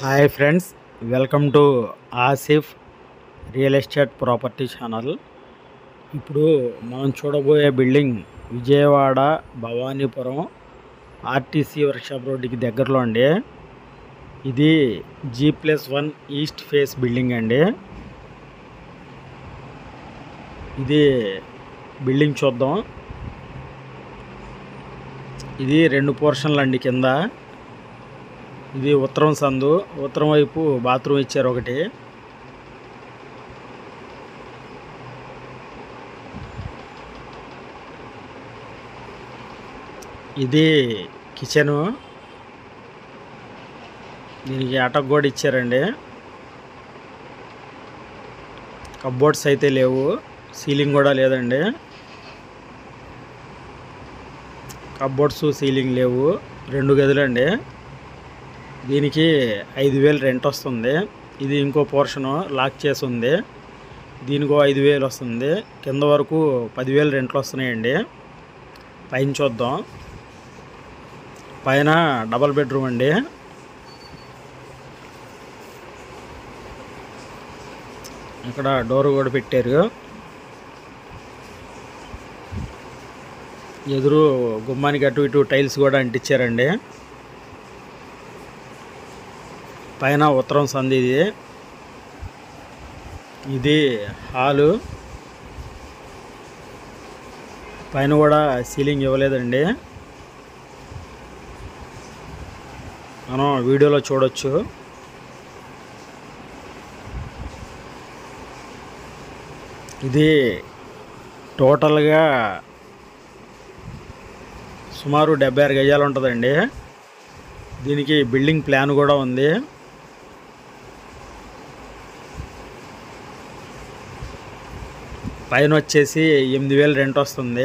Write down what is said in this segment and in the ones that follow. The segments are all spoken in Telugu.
Hi friends, welcome to Asif real estate property channel. ఇప్పుడు మనం చూడబోయే building Vijayawada Bhavanipuram RTC workshop రోడ్డుకి దగ్గరలో అండి. ఇది G+1 ఈస్ట్ ఫేస్ బిల్డింగ్ అండి. ఇది బిల్డింగ్ చూద్దాం. ఇది 2 పోర్షన్లు అండి. కింద ఇది ఉత్తరం సందు, ఉత్తరం వైపు బాత్రూమ్ ఇచ్చారు ఒకటి. ఇది కిచెను, దీనికి అటక్ కూడా ఇచ్చారండి. కబోర్డ్స్ అయితే లేవు, సీలింగ్ కూడా లేదండి. కబోర్డ్స్ సీలింగ్ లేవు. 2 గదులండి. దీనికి 5,000 రెంట్ వస్తుంది. ఇది ఇంకో పోర్షను లాక్ చేసి ఉంది, దీనికో 5,000 వస్తుంది. కింద వరకు 10,000 రెంట్లు వస్తున్నాయండి. పైన చూద్దాం. పైన డబల్ బెడ్రూమ్ అండి. ఇక్కడ డోర్ కూడా పెట్టారు. ఎదురు గుమ్మానికి అటు ఇటు టైల్స్ కూడా అంటించారండి. పైన ఉత్తరం సంది. ఇది హాలు. పైన కూడా సీలింగ్ ఇవ్వలేదండి, మనం వీడియోలో చూడొచ్చు. ఇది టోటల్గా సుమారు 76 గజాలు ఉంటుందండి. దీనికి బిల్డింగ్ ప్లాన్ కూడా ఉంది. పైన వచ్చేసి 8,000 రెంట్ వస్తుంది.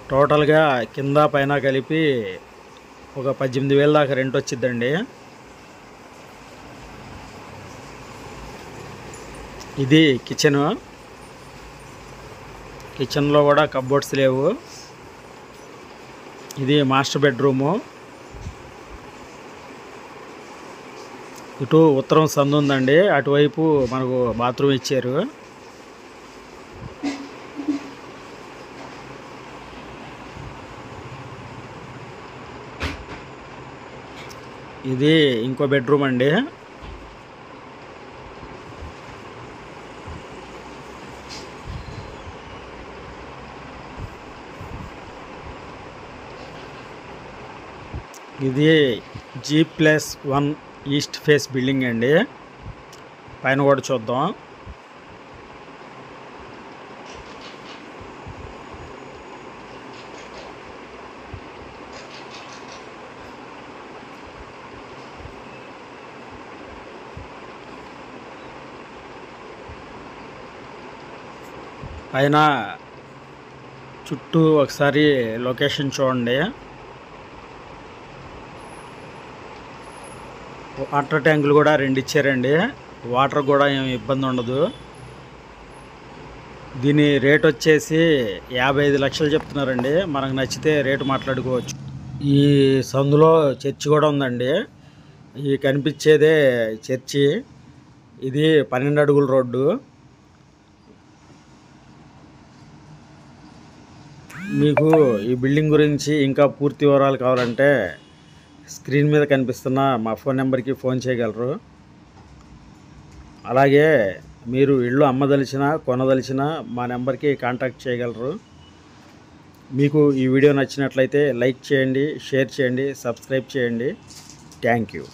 టోటల్గా కింద పైన కలిపి ఒక 18,000 దాకా రెంట్ వచ్చిద్దండి. ఇది కిచెను. కిచెన్లో కూడా కబోర్డ్స్ లేవు. ఇది మాస్టర్ బెడ్రూము. ఇటు ఉత్తరం సందు ఉందండి, అటువైపు మనకు బాత్రూమ్ ఇచ్చారు. ఇది ఇంకో బెడ్రూమ్ అండి. ఇది G+1 ఈస్ట్ ఫేస్ బిల్డింగ్ అండి. పైన కూడా చూద్దాం. పైన చుట్టూ ఒకసారి లొకేషన్ చూడండి. వాటర్ ట్యాంకులు కూడా 2 ఇచ్చారండి. వాటర్ కూడా ఏమి ఇబ్బంది ఉండదు. దీని రేట్ వచ్చేసి 55 లక్షలు చెప్తున్నారండి. మనకు నచ్చితే రేటు మాట్లాడుకోవచ్చు. ఈ సందులో చర్చి కూడా ఉందండి. ఈ కనిపించేదే చర్చి. ఇది 12 అడుగుల రోడ్డు. మీకు ఈ బిల్డింగ్ గురించి ఇంకా పూర్తి వివరాలు కావాలంటే స్క్రీన్ మీద కనిపిస్తున్న మా ఫోన్ నెంబర్కి ఫోన్ చేయగలరు. అలాగే మీరు ఇల్లు అమ్మదలిచినా కొనదలిచినా మా నెంబర్కి కాంటాక్ట్ చేయగలరు. మీకు ఈ వీడియో నచ్చినట్లయితే లైక్ చేయండి, షేర్ చేయండి, సబ్స్క్రైబ్ చేయండి. Thank you.